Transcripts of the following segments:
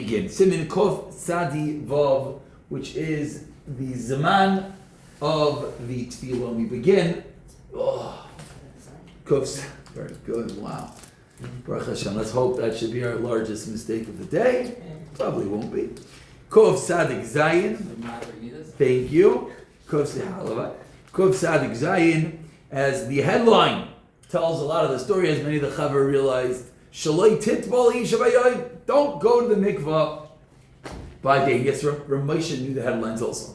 begin. Simin Kof Sadi Vav, which is the Zaman of the Tevilah. We begin. Kof, very good. Wow. Baruch Hashem. Let's hope that should be our largest mistake of the day. Probably won't be. Kof Sadik Zayin. Thank you. Kof Sadik Zayin, as the headline tells a lot of the story, as many of the Chaver realized. Shaloi Titbal Yishabayoi. Don't go to the mikvah by day. Yes, Ramosha knew the headlines also.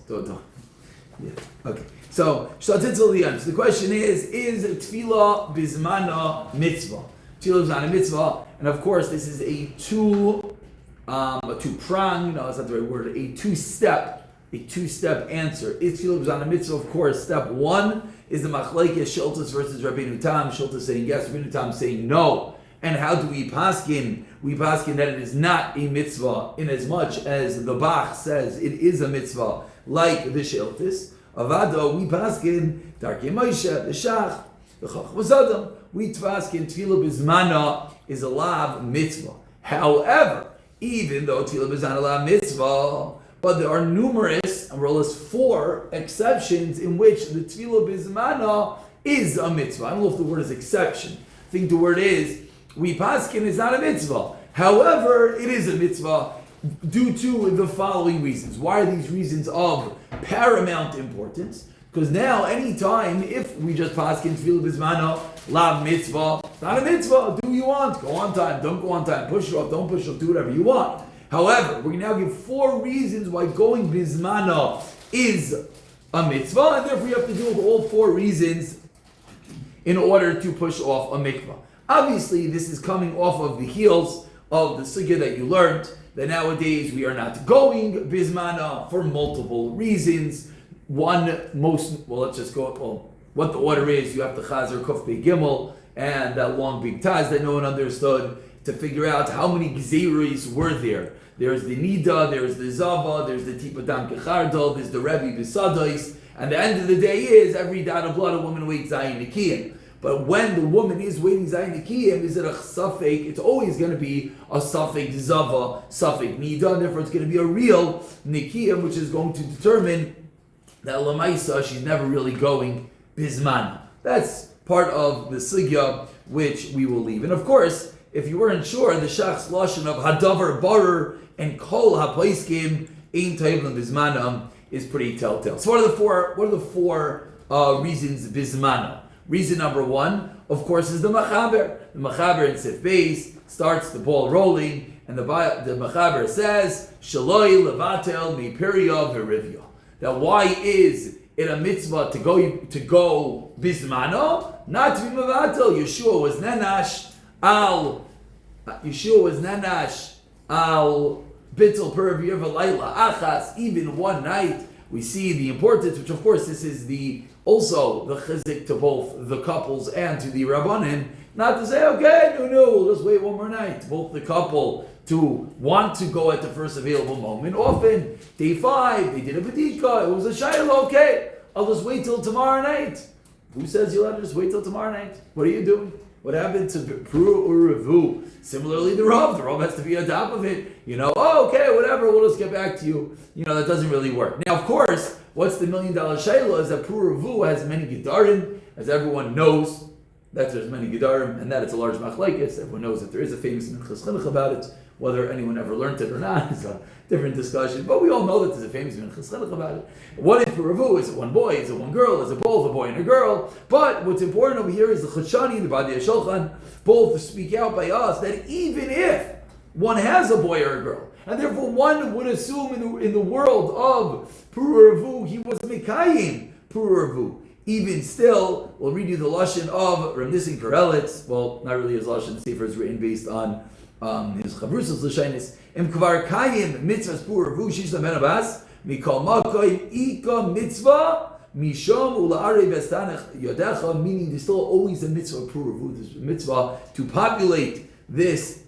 Yeah. Okay. So the question is Tevilah bzmanah mitzvah? Tevilah bzmanah mitzvah, and of course this is a two-prong. No, that's not the right word. A two-step answer. Is Tevilah bzmanah mitzvah? Of course, step one is the machlekes Shiltus versus Rabbeinu Tam. Shiltus saying yes, Rabbeinu Tam saying no. And how do we paskin? We paskin that it is not a mitzvah, in as much as the Bach says it is a mitzvah, like the Shiltis. Avado, we paskin Darkei Moshe, the Shach, the Chacham Zadam. We paskin Tevilah bzmanah is a lav mitzvah. However, even though Tevilah bzmanah lav mitzvah, but there are numerous, and we'll list 4 exceptions in which the Tevilah bzmanah is a mitzvah. I don't know if the word is exception. I think the word is, we paskin is not a mitzvah. However, it is a mitzvah due to the following reasons. Why are these reasons of paramount importance? Because now, anytime, if we just paskin Tevilah bzmanah, lav mitzvah, it's not a mitzvah. Do what you want. Go on time. Don't go on time. Push it off. Don't push it off. Do whatever you want. However, we're going to now give 4 reasons why going bzmanah is a mitzvah, and therefore you have to deal with all 4 reasons in order to push off a mikvah. Obviously, this is coming off of the heels of the sugya that you learned, that nowadays we are not going bzmanah for multiple reasons. What the order is, you have to chazer kuf beit gimel, and that long big taz that no one understood, to figure out how many gzeiros were there. There's the Niddah, there's the Zava, there's the Tipadam Kechardal, there's the Rebbe Besadois, and the end of the day is, every dot of blood a woman waits Zayin Nikiyim. But when the woman is waiting Zayin Nikiyim, is it a Safek? It's always going to be a Safek Zava, Safek Niddah, and therefore it's going to be a real Nikiyim, which is going to determine that Lamaisa, she's never really going bzmanah. That's part of the Sugya, which we will leave. And of course, if you weren't sure, the Shach's lashon of Hadavar Barer and Kol HaPoiskim Ein Tevilah bzmanah is pretty telltale. So what are the four reasons bzmanah? Reason number 1, of course, is the Machaber. The Machaber in Sif Beis starts the ball rolling, and the Machaber says, Shaloi levatel mipirya v'rivya. That why is it a mitzvah to go bzmanah? Not to be mevatel. Yeshua was nenash al bittul perav v'layla achas. Even one night, we see the importance, which of course this is also the chizik to both the couples and to the rabbanim, not to say, okay, no, we'll just wait one more night. Both the couple to want to go at the first available moment. Often, day 5, they did a bedika, it was a shayla, okay, I'll just wait till tomorrow night. Who says you'll have to just wait till tomorrow night? What are you doing? What happened to Pru Uravu? Similarly, the Rav has to be on top of it. Okay, whatever, we'll just get back to you. That doesn't really work. Now, of course, what's the $1 million shayla is that Pru Uravu has many gedarim, as everyone knows, that there's many gedarim, and that it's a large machlekes. Everyone knows that there is a famous minchas chinuch about it. Whether anyone ever learned it or not is a different discussion, but we all know that there's a famous minchas chinuch about it. What is Puravu? Is it one boy? Is it one girl? Is it both a boy and a girl? But what's important over here is the Chachani and the Badi Shulchan both speak out by us that even if one has a boy or a girl, and therefore one would assume in the world of Puravu he was Mikayim Puravu. Even still, we'll read you the lashon of Rav Nissen Karelitz. Well, not really his lashon. The sefer is written based on his chavrusas l'shainis. Im kvar kayim mitzvahs puravu shishna ben abbas mikol makoyim ika mitzvah mishom ula'arei vestanech yodecha. Meaning, there's still always a mitzvah puravu. There's a mitzvah to populate this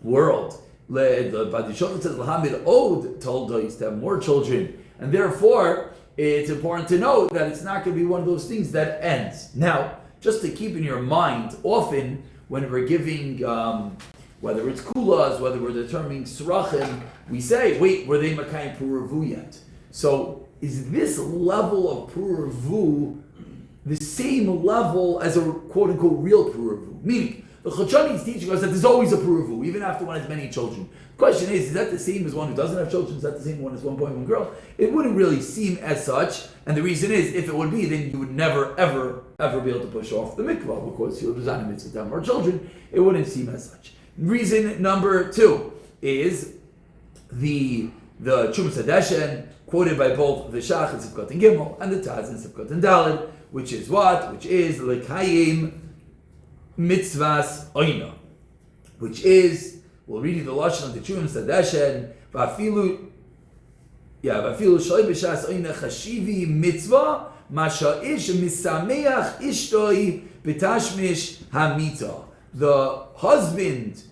world. The Badi Shulchan says l'hamid od told us to have more children, and therefore it's important to note that it's not going to be one of those things that ends. Now, just to keep in your mind, often when we're giving whether it's kulas, whether we're determining srachim, we say, wait, were they makayim puravu yet? So is this level of puravu the same level as a quote-unquote real puravu? Meaning, the Chachani is teaching us that there's always a puravu, even after one has many children. The question is that the same as one who doesn't have children? Is that the same one as one boy and one girl? It wouldn't really seem as such, and the reason is, if it would be, then you would never, ever, ever be able to push off the mikvah, because you have a mitzvah to have more children. It wouldn't seem as such. Reason number 2 is the Chumas Hadeshen, quoted by both the Shach and Sivkot and Gimel, and the Taz and Sivkot and Daled, which is what? Which is Lekayim Mitzvahs Oina, which is, we'll read you the Lashon of the Chumas Hadeshen, Vafilu Shalai B'Shas Oina Chashivi Mitzvah, Masha Ish Misameach Ishtoi B'Tashmish Hamita. The husband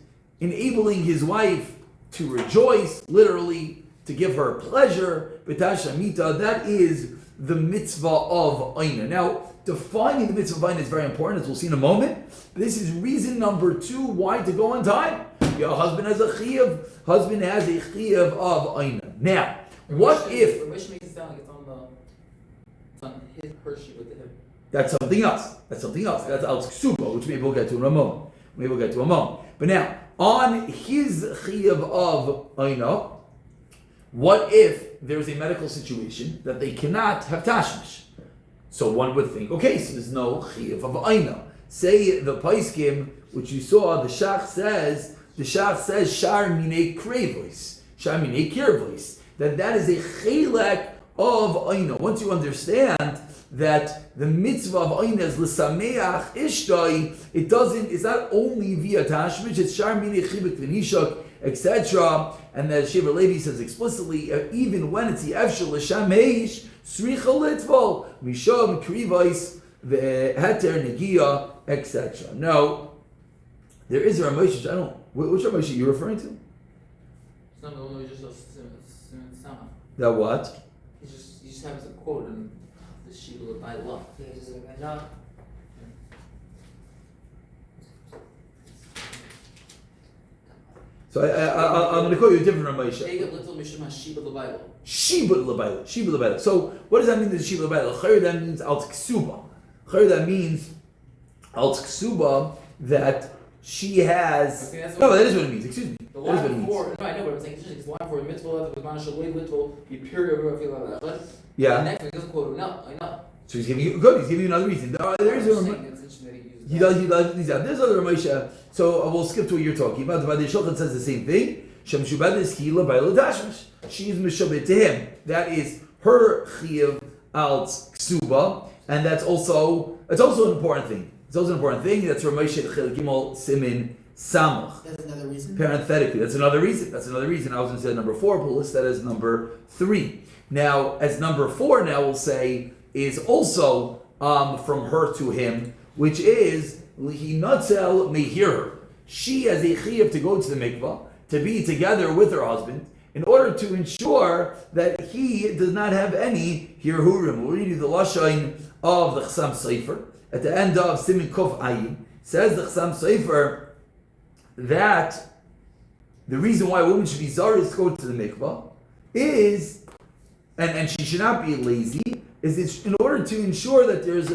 enabling his wife to rejoice, literally, to give her pleasure, B'Tash Hamita, that is the mitzvah of Oina. Now, defining the mitzvah of Oina is very important, as we'll see in a moment. This is reason number 2 why to go on time. Your husband has a chiyuv of Oina. Now, what if... Ramesh makes it sound like it's on her sheet with him. That's something else. That's al ksuba, which maybe we'll get to in a moment. But now, on his chiyuv of Oina, what if there's a medical situation that they cannot have tashmish? So one would think, okay, so there's no chiyuv of Oina. Say the paiskim, which you saw, the shach says shar minei krevois, shar minei kirvois, that is a chelek of Oina. Once you understand that the mitzvah of Oina is l'sameach ishtoi, it's not only via tashmish, it's shar minei chibuk v'nishak, etc. And that Shever Levi says explicitly, even when it's the efshel l'shameish, sricha litvol, misham krivais, ve'heter negia, etc. No, there is a Ramesh, which Ramesh are you referring to? It's not the one who just Sama. That what? He just has a quote in the sheet of by law. Yeah, he's just like, no. So I'm going to call you a different Ramesh. Shiba L'Bayla. So what does that mean, the Shiba L'Bayla? Chayr, that means Al Tksuba. Chayr, that means Al Tksuba, that she has... No, that is what it means, excuse me. The line before, no, I know what I'm saying, it's the line for mitzvah, the bzmanah shaloi mitzvah, be period, or feel like that. Yeah. The next one doesn't quote, no, I know. So he's giving you another reason. There is a he does there's other Ramesha. So we'll skip to what you're talking about. The Shulchan says the same thing. Shem Shubad is Hila Baila Dashmish. She is Mishabit to him. That is her Chiyav al Ksuba, and it's also an important thing. It's also an important thing. That's Ramesha Chil Gimel Simin Samach. That's another reason. Parenthetically, that's another reason. I was going to say number 4, but we'll list that as number 3. Now, as number 4, now we'll say is also from her to him, which is Lihinatzel may hear her. She has a chiyuv to go to the mikvah, to be together with her husband, in order to ensure that he does not have any hirhurim. We'll read you the lashon of the Chassam Sofer at the end of Simin Kuf Ayin. Says the Chassam Sofer that the reason why a woman should be zaris to go to the mikvah is, and she should not be lazy, is in order to ensure that there's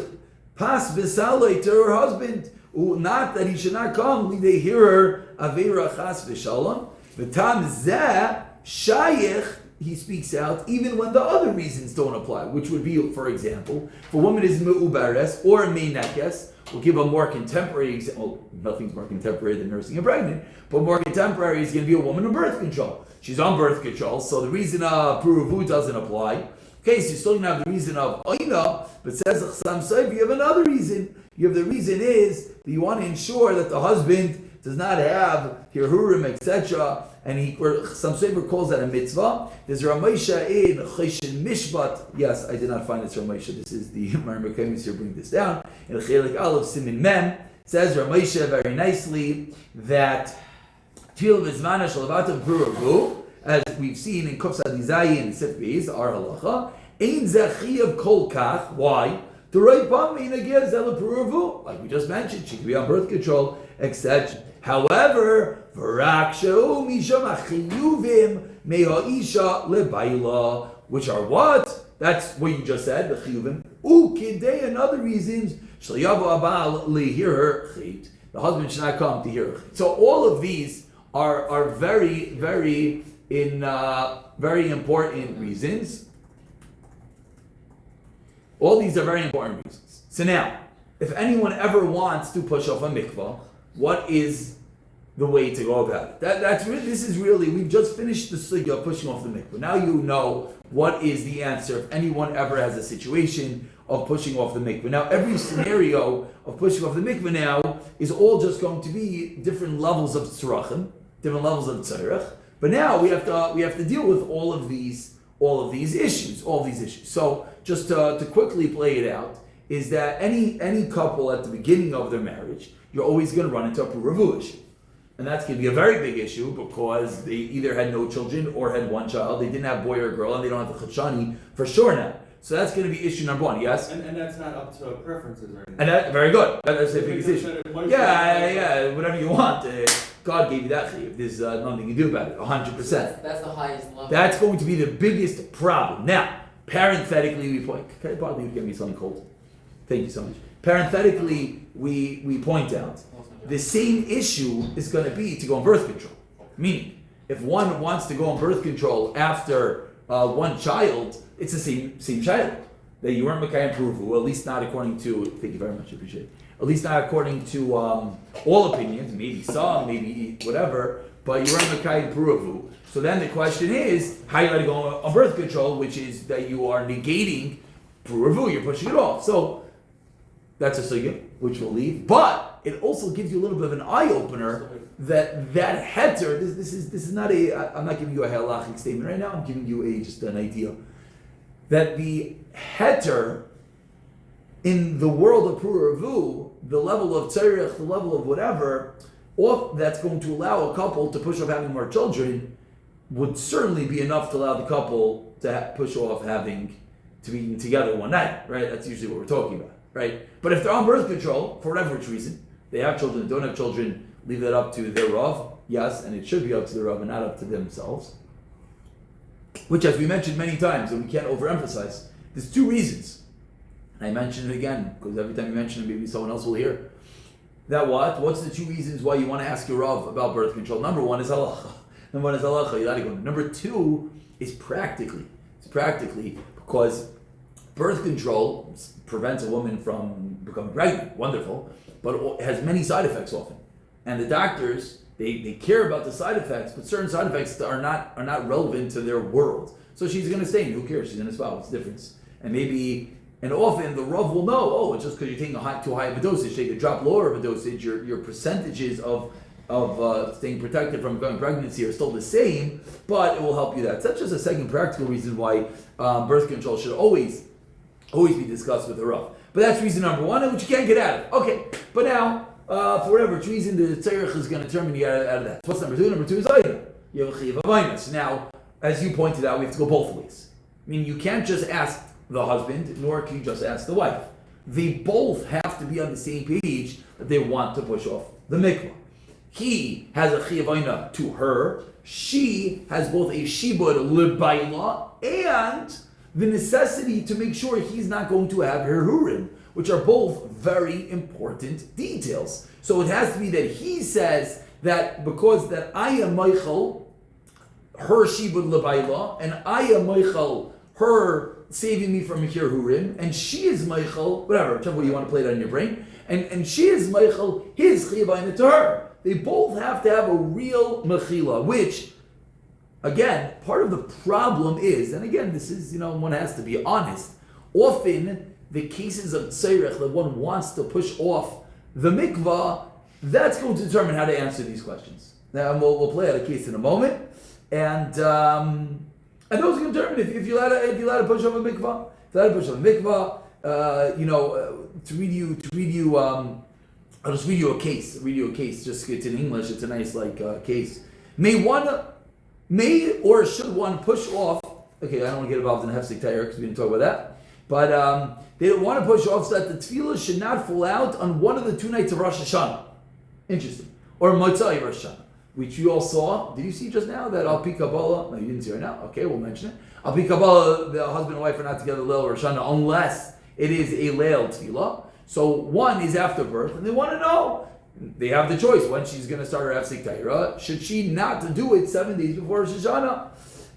pas b'salei to her husband, not that he should not come, they hear her avera chas v'shalom. V'tam zeh shayich, he speaks out even when the other reasons don't apply, which would be, for example, if a woman is me'ubares or meinekes. We'll give a more contemporary example. Well, nothing's more contemporary than nursing and pregnant, but more contemporary is going to be a woman on birth control. She's on birth control, so the reason of Puruvu doesn't apply. Okay, so you still don't have the reason of Oina, but says Chassam Sofer, you have another reason. You have the reason is that you want to ensure that the husband does not have hirhurim, etc. And Chassam Sofer calls that a mitzvah. There's a Ramesha in Choshen Mishpat. Yes, I did not find this Ramesha. This is the Marim Rekemis here bring this down. In Chelik Aleph Simin Mem says Ramesha very nicely that Tevilah bzmanah shalavatam puravu, as we've seen in Kuf Sadizayi and Sif Beis, our halacha, ein zachiyav kol kach. Why? The right pami nagia zela puravu, like we just mentioned, she can be on birth control, etc. However, which are what? That's what you just said, the chiyuvim. Ukidei, and other reasons, the husband should not come to hear her. So all of these are very, very very important reasons. All these are very important reasons. So now, if anyone ever wants to push off a mikvah, what is the way to go about it? We've just finished the sugya of pushing off the mikvah. Now you know what is the answer if anyone ever has a situation of pushing off the mikvah. Now every scenario of pushing off the mikvah now is all just going to be different levels of tzarachim, different levels of tzarech. But now we have to deal with all of these issues. So just to quickly play it out, is that any couple at the beginning of their marriage, you're always going to run into a puravu issue. And that's going to be a very big issue because they either had no children or had one child. They didn't have boy or girl, and they don't have the chachani for sure now. So that's going to be issue number one, yes? And that's not up to preferences or anything. And that, very good. That's the biggest issue. Yeah, whatever you want. God gave you that chiyuv. There's nothing you can do about it, 100%. That's the highest level. That's going to be the biggest problem. Now, parenthetically, we point... Can I bother you to get me something cold? Thank you so much. Parenthetically, we point out the same issue is going to be to go on birth control. Meaning, if one wants to go on birth control after one child, it's the same child that you weren't Mekayim Peruvu, at least not according to. Thank you very much, I appreciate it. At least not according to all opinions, maybe some, maybe whatever, but you weren't Mekayim Peruvu. So then the question is, how you let it go on birth control, which is that you are negating Peruvu, you're pushing it off. So that's a sugya, which we'll leave, but it also gives you a little bit of an eye-opener that heter, this is not I'm not giving you a halachic statement right now, I'm giving you just an idea. That the heter in the world of puravu, the level of tzarech, the level of whatever, that's going to allow a couple to push off having more children, would certainly be enough to allow the couple to push off to be together one night, right? That's usually what we're talking about, right? But if they're on birth control, for whatever reason, they have children, don't have children, leave that up to their Rav, yes, and it should be up to the Rav and not up to themselves. Which, as we mentioned many times, and we can't overemphasize, there's two reasons. And I mention it again, because every time you mention it, maybe someone else will hear. That what? What's the two reasons why you want to ask your Rav about birth control? Number one is halacha. Number two is practically. It's practically because birth control prevents a woman from becoming pregnant. Wonderful. But it has many side effects often. And the doctors, they care about the side effects, but certain side effects are not relevant to their world. So she's going to stay, and who cares? She's going to spout. What's the difference? And often the Rav will know, it's just because you're taking too high of a dosage, take a drop lower of a dosage, your percentages of staying protected from going pregnancy are still the same, but it will help you that. So that's just a second practical reason why birth control should always be discussed with the Rav. But that's reason number one, which you can't get out of. Okay, but now, for whatever reason, the tzarech is going to determine you out of that. What's number two? Number two is ayah. You have a chiyuv abaynas. Now, as you pointed out, we have to go both ways. I mean, you can't just ask the husband, nor can you just ask the wife. They both have to be on the same page that they want to push off the mikvah. He has a chiyuv ayna to her. She has both a shibud lebayla and the necessity to make sure he's not going to have her hurim, which are both very important details. So it has to be that he says that because that I am Michael, her shibud lebayla, and I am Michael, her saving me from Mikir Hurim, and she is Michael, whatever, whichever way you want to play it on your brain, and she is Michael, his chiyuv to her. They both have to have a real mechila, which, again, part of the problem is, and again, this is, one has to be honest, often the cases of tzarech that one wants to push off the mikvah, that's going to determine how to answer these questions. Now, we'll play out a case in a moment, and those are going to determine if you're allowed to push off a mikvah. If you're allowed to push off a mikvah, I'll just read you a case. Just it's in English. It's a nice case. May or should one push off? Okay, I don't want to get involved in hefsek tayr because we didn't talk about that. But they don't want to push off so that the tefillah should not fall out on one of the 2 nights of Rosh Hashanah. Interesting. Or Motzai Rosh Hashanah. which you all saw. Did you see just now that Al Pi Kabbalah? No, you didn't see right now. Okay, we'll mention it. Al Pi Kabbalah, the husband and wife are not together Leil Rosh Hashanah unless it is a Leil Tevilah. So one is after birth, and they want to know. They have the choice when she's going to start her Hefsek Taira. Should she not do it 7 days before Rosh Hashanah?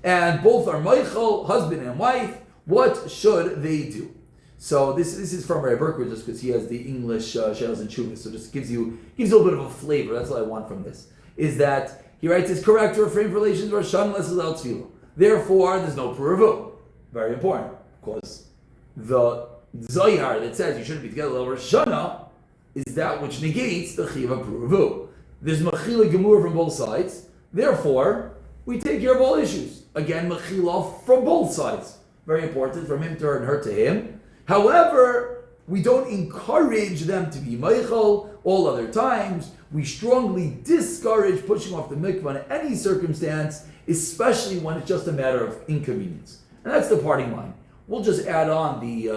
And both are Michael, husband and wife. What should they do? So this is from Rabbi Berkowitz, just because he has the English Shelas and Chuvas, so just gives you a little bit of a flavor. That's what I want from this. Is that he writes it's correct to refrain from relations Rosh Hashanah unless it's out tefillah. Therefore, there's no puravu. Very important, because the Zohar that says you shouldn't be together Rosh Hashanah is that which negates the chiva puravu. There's mechila gemur from both sides. Therefore, we take care of all issues. Again, mechila from both sides. Very important, from him to her and her to him. However, we don't encourage them to be meichel all other times. We strongly discourage pushing off the mikvah in any circumstance, especially when it's just a matter of inconvenience. And that's the parting line. We'll just add on the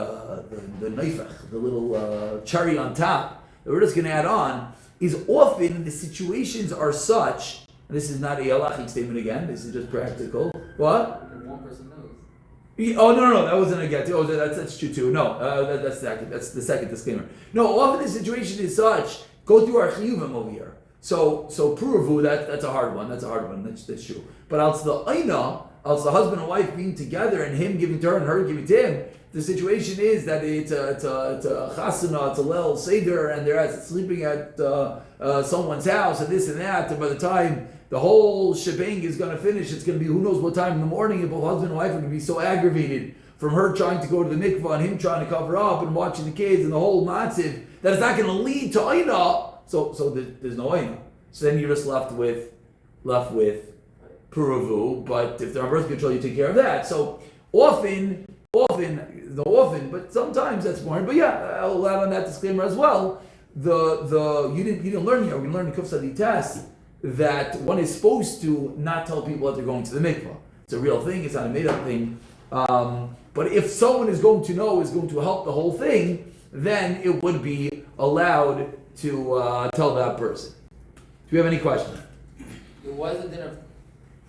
neifach, the little cherry on top that we're just going to add on, is often the situations are such, and this is not a halachic statement again, this is just practical. What? One person knows. Oh no, that wasn't a get. Oh, that's true too. No, that's the second disclaimer. No, often the situation is such. Go through our chiyuvim over here. So puravu, that's a hard one. That's That's true. But else the aina, else the husband and wife being together and him giving to her and her giving to him. The situation is that it's a chasana, it's a leil seder, and they're sleeping at someone's house and this and that. And by the time the whole shebang is going to finish, it's going to be who knows what time in the morning, and both husband and wife are going to be so aggravated from her trying to go to the mikvah and him trying to cover up and watching the kids and the whole matziv that it's not going to lead to aina. So there's no aina. So then you're just left with puravu. But if they're on birth control, you take care of that. So often, but sometimes that's more. But yeah, I'll add on that disclaimer as well. You didn't learn here. We learned in Kuf Sadi test that one is supposed to not tell people that they're going to the mikvah. It's a real thing. It's not a made-up thing. But if someone is going to know, is going to help the whole thing, then it would be allowed to tell that person. Do you have any questions? Why is the din of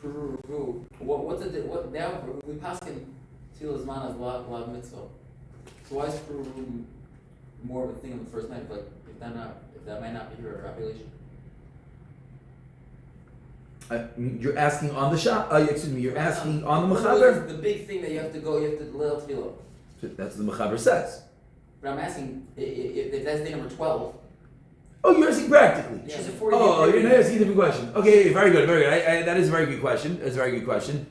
puravu? What now? We pass in Tevilah bzmanah as lav mitzvah. So why is puravu more of a thing on the first night? Like if that might not be your ovulation. You're asking on the shop. You're asking on the mechaber. The big thing that you have to leil tevilah. That's what the mechaber says. But I'm asking if that's day number 12. Oh, you're asking practically. Yeah. She's a 40. Oh, you're not asking a different question. Okay, very good. That is a very good question. That's a very good question.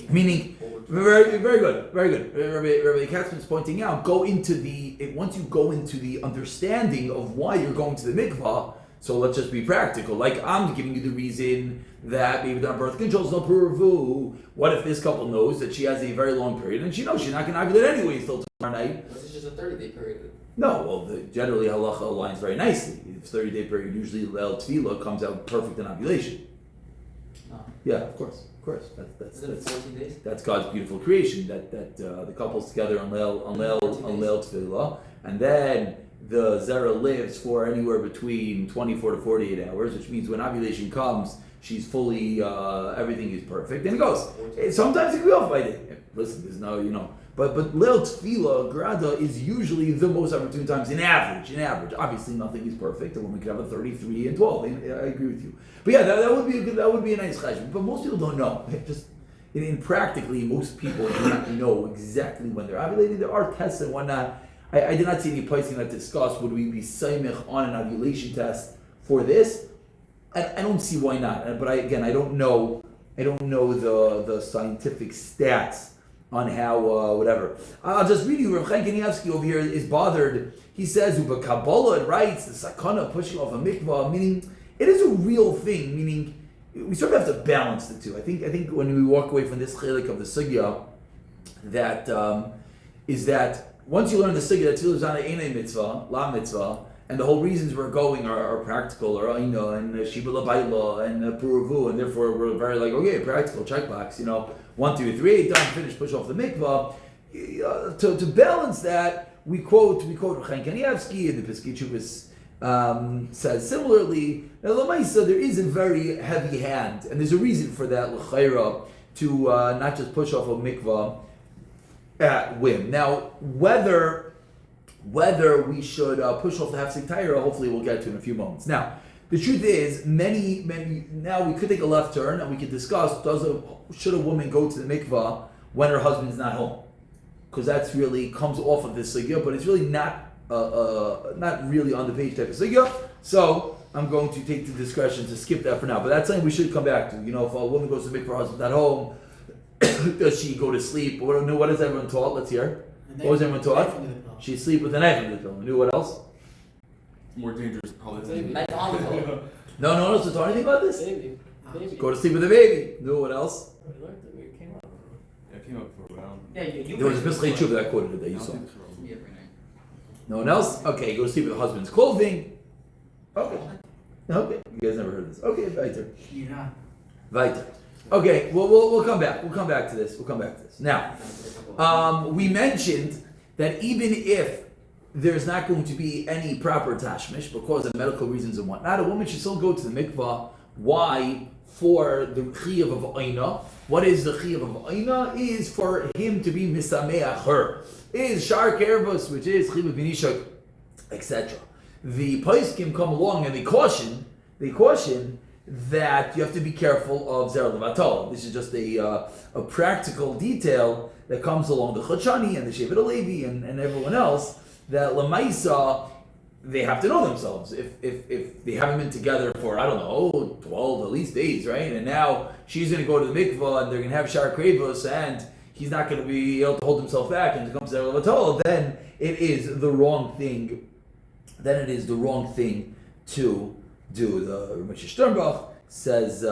Meaning, very good. Rabbi Katzman's pointing out, once you go into the understanding of why you're going to the mikvah. So let's just be practical. Like I'm giving you the reason that maybe they're on birth control is no puravu. What if this couple knows that she has a very long period and she knows she's not going to ovulate anyways till tomorrow night? This is just a 30-day period. No, well, generally halacha aligns very nicely. If 30-day period, usually Leil Tevilah comes out perfect in ovulation. No. Yeah, of course. That's 14 days. That's God's beautiful creation. That the couple's together on Leil Tevilah, and then the zera lives for anywhere between 24 to 48 hours, which means when ovulation comes, she's fully, everything is perfect, and it goes. Sometimes it can be off by day. Listen, there's no, but Leil Tevilah, Grada, is usually the most opportune times in average. Obviously, nothing is perfect. A woman could have a 33 and 12. I agree with you. But yeah, that would be a nice cheshbon. But most people don't know. Practically, most people do not know exactly when they're ovulating. There are tests and whatnot. I did not see any placing that discussed would we be saimich on an ovulation test for this. I don't see why not. But I don't know the scientific stats on how whatever. I'll just read you. Rav Chaim Kanievsky over here is bothered. He says, "Uba Kabbalah it writes the sakana pushing off a mikvah, meaning it is a real thing. Meaning we sort of have to balance the two. I think when we walk away from this chelik of the sugya, that is that." Once you learn the sugya that Tevilah bzmanah ain't a mitzvah, la mitzvah, and the whole reasons we're going are practical, or aina and shiba labayla and puravu, and therefore we're very like practical checkbox. 1, 2, 3, done, finish, push off the mikvah. To balance that, we quote Rav Chaim Kanievsky and the Piskei Chuvas says similarly. Now, Lamaisa, there is a very heavy hand, and there's a reason for that, l'chayra, to not just push off a mikvah at whim. Now, whether we should push off the hafsik taira, hopefully we'll get to in a few moments. Now, the truth is, many. Now we could take a left turn and we could discuss: should a woman go to the mikvah when her husband's not home? Because that's really comes off of this sugya, but it's really not really on the page type of sugya. So I'm going to take the discretion to skip that for now. But that's something we should come back to. You know, if a woman goes to the mikvah, her husband's not home, does she go to sleep? What is everyone taught? Let's hear. What was everyone taught? She sleep with a knife in the pillow. Knew what else? More dangerous probably. Knife on the pillow. No one else was taught anything about this? Baby. Go to sleep with a baby. Knew what else? We learned it. We came up. Yeah, it came up for a while. Yeah, you. There was a Mischei Tshuva that quoted it that you saw. Yeah, every night. No one else? Okay, go to sleep with the husband's clothing. Okay. Okay. You guys never heard this. Okay, weiter. Yeah. Weiter. Okay, well, we'll come back. We'll come back to this. Now, we mentioned that even if there's not going to be any proper tashmish because of medical reasons and whatnot, a woman should still go to the mikvah. Why? For the chiyuv of aina. What is the chiyuv of aina? Is for him to be misameach her. Is shar kervos, which is chiyuv b'nishak, etc. The poskim come along and they caution that you have to be careful of zera levatal. This is just a practical detail that comes along the Chachani and the Shevet Alevi and everyone else, that Lamaisa, they have to know themselves. If they haven't been together for, 12 at least days, right? And now she's going to go to the mikvah and they're going to have shar krevos and he's not going to be able to hold himself back and it comes to zera levatal, then it is the wrong thing. To do. The Ramesh Sternbach says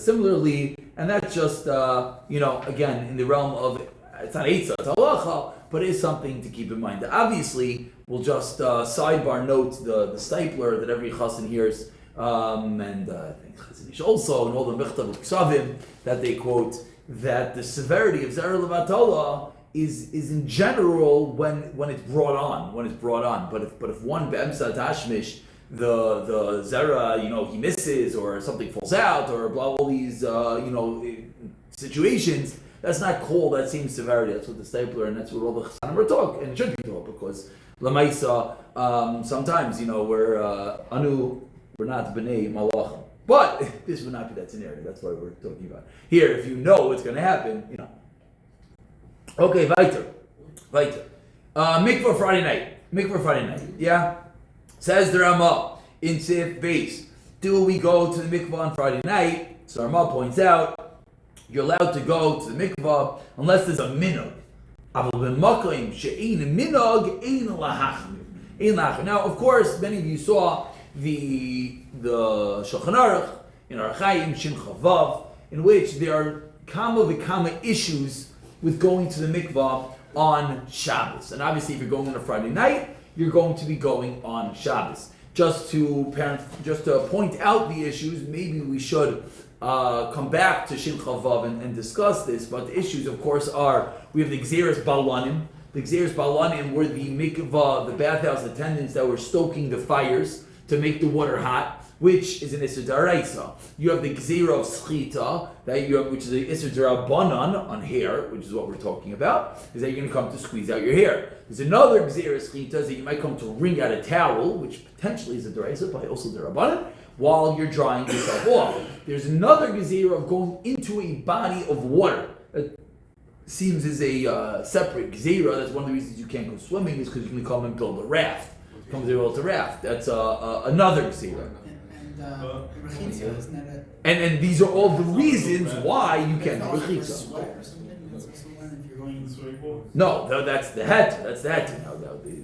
similarly, and that's just again in the realm of, it's not eitzah, it's halacha, but it is something to keep in mind. Obviously, we'll just sidebar note the stipler that every chassan hears, and I think Chazon Ish also, and all the Mikvah Ksavim that they quote, that the severity of zera levatala is in general when it's brought on. But if one be'emsa tashmish, the zera, he misses or something falls out or blah, all these situations, that's not called that same severity. That's what the stapler and that's what all the chasanim are talk, and it should be taught, because lamaisa sometimes we're not b'nei malachim, but this would not be that scenario. That's why we're talking about here. If you know what's going to happen, Okay, weiter. Mikvah Friday night. Yeah. Says the Ramah in Sif Base. Do we go to the mikvah on Friday night? So Ramah points out you're allowed to go to the mikvah unless there's a minhag. Now, of course, many of you saw the Shulchan Aruch in our Chaim Shin Chavav, in which there are kama v'kama issues with going to the mikvah on Shabbos. And obviously, if you're going on a Friday night, you're going to be going on Shabbos. Just to point out the issues, maybe we should come back to Shin Chavav and discuss this. But the issues, of course, are we have the Gzeres Balanim. The Gzeres Balanim were the mikvah, the bathhouse attendants that were stoking the fires to make the water hot, which is an Isser D'Oraisa. You have the Gzera of Schita, which is the Isser D'Rabanan on hair, which is what we're talking about, is that you're going to come to squeeze out your hair. There's another Gzera Schita that you might come to wring out a towel, which potentially is a D'Oraisa, but also D'Rabanan, while you're drying yourself off. There's another Gzera of going into a body of water. It seems is a separate Gzera. That's one of the reasons you can't go swimming, is because you can come and build a raft. Come to a raft. That's another Gzera. And these are all the reasons why you can't do rechitza. No, that's the heter. Now, the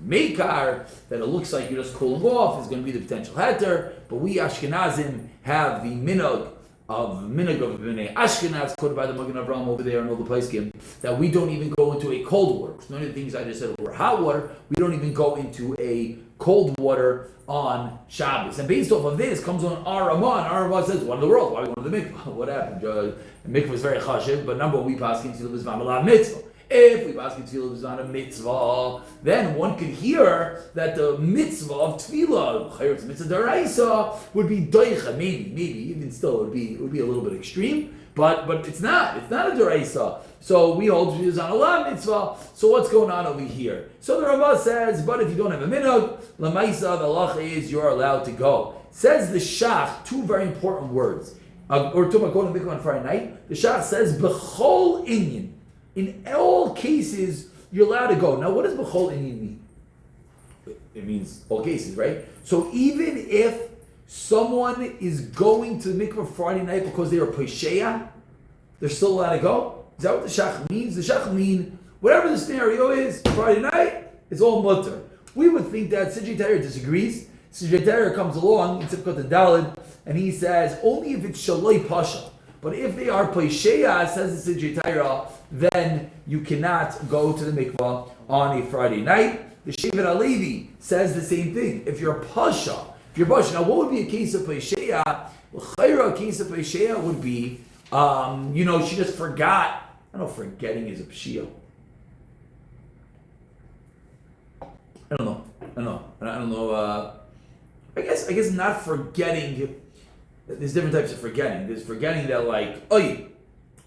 meikar that it looks like you're just cooling off is going to be the potential heter. But we Ashkenazim have the minhag of Bnei Ashkenaz, quoted by the Magen Avraham over there and all the poskim, that we don't even go into a cold water. None of the things I just said were hot water. We don't even go into a cold water on Shabbos. And based off of this comes on our Ramah, and our Ramah says, what in the world? Why are we going to the mikvah? What happened? The mikvah is very chashiv, but number one, we pass into the bzmanah mitzvah. If we basket Tevilah is not a mitzvah, then one could hear that the mitzvah of Tevilah, Chayot's mitzvah daraisa, would be doicha. Maybe even still, it would be a little bit extreme. But it's not a daraisa. So we hold Tevilah is on a la mitzvah. So what's going on over here? So the Rambam says, but if you don't have a minhag, lamaisa, the halacha is you're allowed to go. Says the Shach, two very important words. Or to my going to Mikvah on Friday night, the Shach says b'chol inyan. In all cases, you're allowed to go. Now, what does b'chol inyan mean? It means all cases, right? So even if someone is going to the Mikvah Friday night because they are posheya, they're still allowed to go? Is that what the Shach means? The Shach mean whatever the scenario is, Friday night, it's all mutter. We would think that Sidrei Torah disagrees. Sidrei Torah comes along in Tzivkot and Daled, and he says only if it's Shaloi Pasha. But if they are Posheya, says the Sidrei Torah, then you cannot go to the mikvah on a Friday night. The Shevet HaLevi says the same thing. If you're Pasha, now what would be a case of Posheya? Well, a case of Posheya would be, she just forgot. I don't know, forgetting is a Pshia. I don't know. I guess not forgetting. There's different types of forgetting. There's forgetting that like, oh yeah.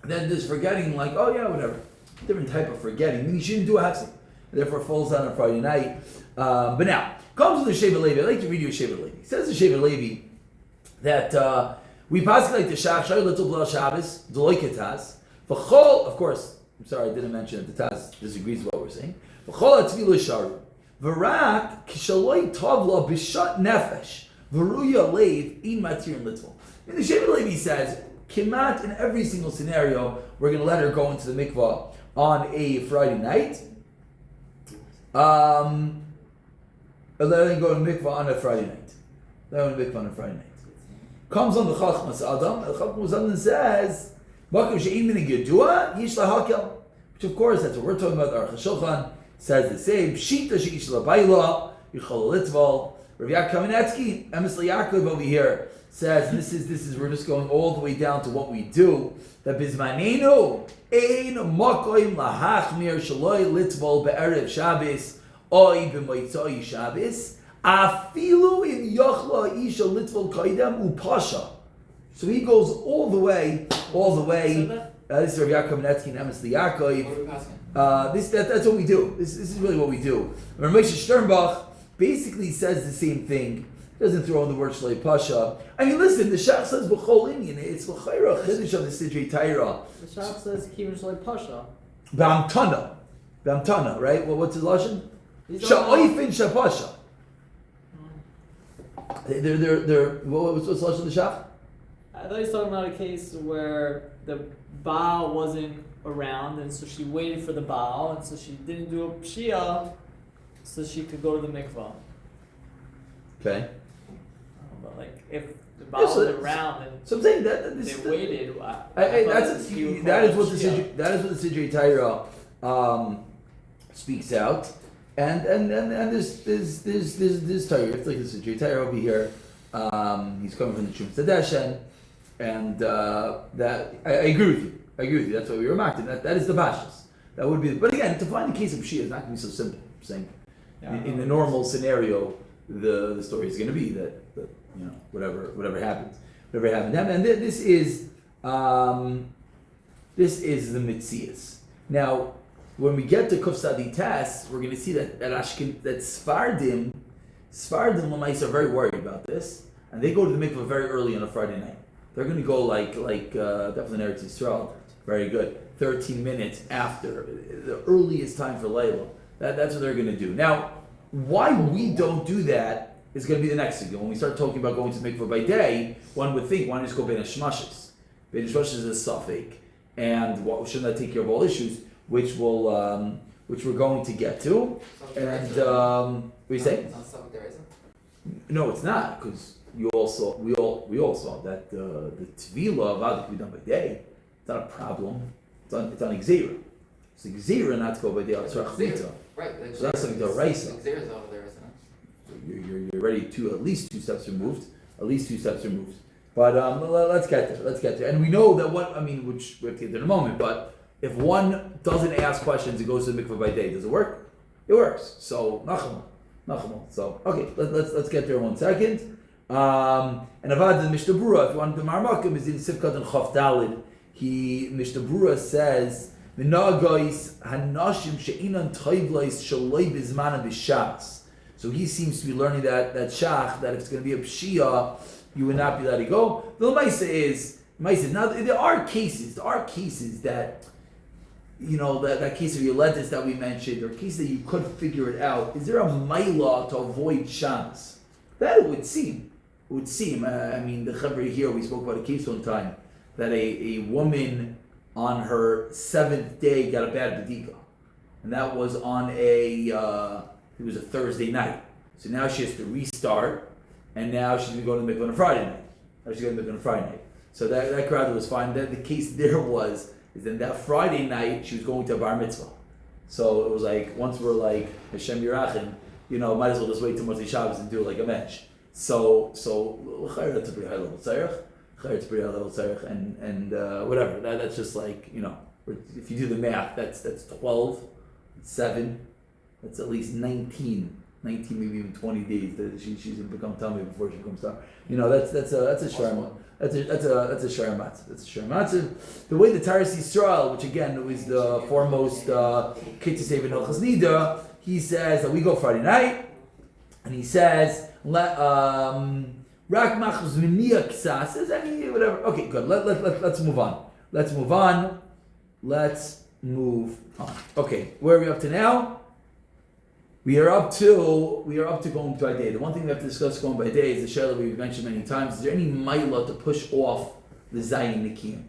Then there's forgetting like, oh yeah, whatever. Different type of forgetting. Meaning she didn't do a hafsik. Therefore it falls down on Friday night. But now, comes to the Shevet Levi. I'd like to read you a Shevet Levi. It says the Shevet Levi that we pass like the Shach, Shai Little Blah Shabbos, Deloy Ketas. V'chol, of course, I'm sorry I didn't mention that the Taz disagrees with what we're saying. V'chol HaTevilah Sharu. V'rak kishaloi tavla b'shat nefesh v'ruya leiv in matir litval. And the Shevet Levi says, Kimat in every single scenario, we're going to let her go into the mikvah on a Friday night. Let her go to mikvah on a Friday night. Comes on the Chachmas Adam. The Chachmas Adam says, Makom she'in min gedua yish lahakel. Which of course, that's what we're talking about. The Aruch HaShulchan says the same. Shita she'ish labayla yichol litval. Rav Yaakov Kamenetsky, Emes Yaakov over here says, and this is we're just going all the way down to what we do. That bzmanah ein makom lahachmir shaloi litval be'erev Shabbos oy b'motzai Shabbos afilu in yochla isha litval kaidem upasha. So he goes all the way. This is Rav Yaakov Kamenetsky and Emes Yaakov. That's what we do. This is really what we do. Rav Moshe Sternbach basically says the same thing. Doesn't throw in the word Shlei Pasha. I mean, listen, the Shach says B'chol Inyan. It's L'chayra Chiddush of the Sidrei Torah. The Shach says Kivin Shlei Pasha. B'amtana, right? Well, what's his lashon? Sha'oifin Shapasha. What's the lashon of the Shach? I thought he was talking about a case where the Baal wasn't around, and so she waited for the Baal, and so she didn't do a Pshia, so she could go to the mikvah. Okay. But like, if the Baal was around and so I'm saying that they waited, that is what the Sidrei Torah speaks out, and there's Torah. It's like the Sidrei Torah over here. He's coming from the Shum Tzadeshen, and that I agree with you. That's what we remarked. That is the bashas. That would be. But again, to find the case of Shia is not going to be so simple. I'm saying in a normal scenario, the story is going to be that whatever happens. And this is the Mitzias. Now, when we get to Kuf Sadi Tas, we're going to see that Sfardim Lamais are very worried about this, and they go to the mikveh very early on a Friday night. They're going to go like definitely in Eretz Yisrael, very good, 13 minutes after the earliest time for Layla. That's what they're going to do. Now, why we don't do that is going to be the next thing. When we start talking about going to mikveh by day, one would think, why not just go Bein HaShmashis? Bein HaShmashis is a suffix, and shouldn't that take care of all issues, which we're going to get to? And what do you say? No, it's not, because we all saw that the Tevilah of Adik be done by day. It's not a problem. It's on Gzeira. It's Gzeira not to go by day. It's Rachmita. Right. So that's something to Raisa. Gzeira's over there, isn't it? So you're ready to at least two steps removed. But let's get there. And we know that which we have to get there in a moment. But if one doesn't ask questions, it goes to the mikvah by day. Does it work? It works. So nachama. So okay, let's get there 1 second. And Avad the Mishnah Berurah, if you want the Marmakim, is in Sivkat and Chaf Dalid. Mishnah Berurah says, "V'nagais hanashim she'inan toivlais shaloi bzmanah b'shas." So he seems to be learning that shach, that if it's going to be a pshia, you would not be letting go. The Lamaisa is now there are cases that, that case of Yoletis that we mentioned, or cases that you could figure it out. Is there a maila to avoid Shabbos? That it would seem. The Chavri here, we spoke about a case one time, that a woman on her 7th day got a bad bedika. And that was on it was a Thursday night. So now she has to restart, and now she's going to go to the mikvah on a Friday night. So that crowd was fine. Then the case there is then that Friday night she was going to a bar mitzvah. So it was like, once we're like Hashem Yerachim, might as well just wait till Motzei Shabbos and do it like a mensch. So that's a pretty high level tzarech. And whatever. That's just like, if you do the math, that's 12, 7, that's at least 19, maybe even 20 days that she's going to become tummy before she becomes tummy. That's a sharma. That's a sharamatziv. The way the Taras Yisrael, which again was the foremost Kitzis Even Hilchos Niddah, he says that we go Friday night, and he says Rak Machuz Minia Ksas. Whatever. Okay, good. Let's move on. Okay, where are we up to now? We are up to going by day. The one thing we have to discuss going by day is the shayla we've mentioned many times. Is there any maila to push off the zayin nikiyim?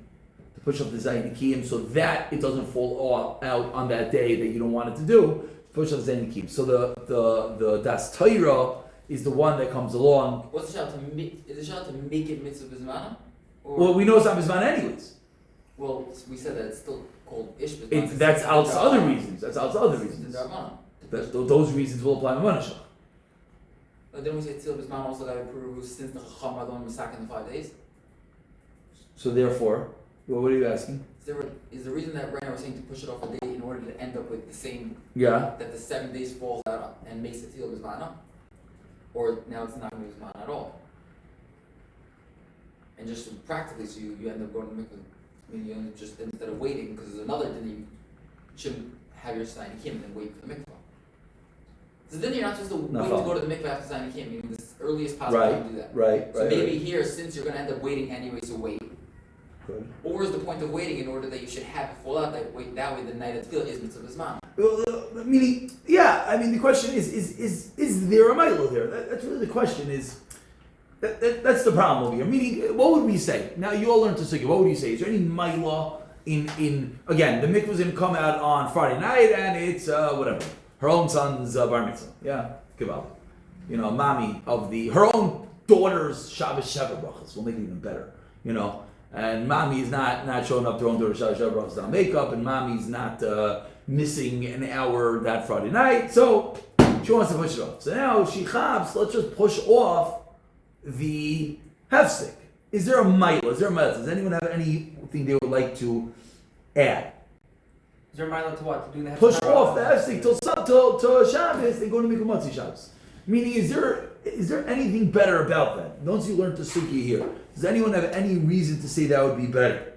To push off the zayin nikiyim so that it doesn't fall out on that day that you don't want it to do. Push off the zayin nikiyim. So the das Torah is the one that comes along. What's the shayla to make? Is the shayla to make it mitzvah bzmanah? Well, we know it's not bzmanah anyways. Well, we said that it's still called ish bzmanah. That's out to other reasons. Those reasons will apply to Manashach. But then we say Tzil B'zman also got to prove since the Chacham are going to sack in the 5 days. So therefore, what are you asking? Is the reason that right now we're saying to push it off a day in order to end up with the same, that the 7 days falls out and makes it Tzil B'zmanah? Or now it's not going to be B'zmanah at all? And just practically, so you end up going to Mikvah. You end up just, instead of waiting, because there's another din you shouldn't have your Sayin Kim and then wait for the Mikvah. So then you're not supposed to wait to go to the mikvah after signing Kim. Meaning the earliest possible time to do that. Right. So maybe here, since you're going to end up waiting anyway, so wait. Good. Or is the point of waiting in order that you should have it fall out that way the night of Tefillah is mitzvah b'zman? Well, meaning, the question is there a milo there? That's really the question. That's the problem over here. Meaning, what would we say? Now you all learned to sugya. What would you say? Is there any milo in again? The mikvah is going to come out on Friday night, and it's whatever. Her own son's bar mitzvah. Yeah, Tevilah. Mami of her own daughter's Shabbos Sheva brachas. We'll make it even better. And Mami is not showing up to her own daughter's Shabbos Sheva brachas without makeup, and Mami's not missing an hour that Friday night. So she wants to push it off. So now she chavs. Let's just push off the hefsek. Is there a mila? Does anyone have anything they would like to add? Is there a mile to what? To do the push off the hefsek till Shabbos and go to Mikvah Motzei Shabbos. Meaning, is there anything better about that? Once you learn to sugya here, does anyone have any reason to say that would be better?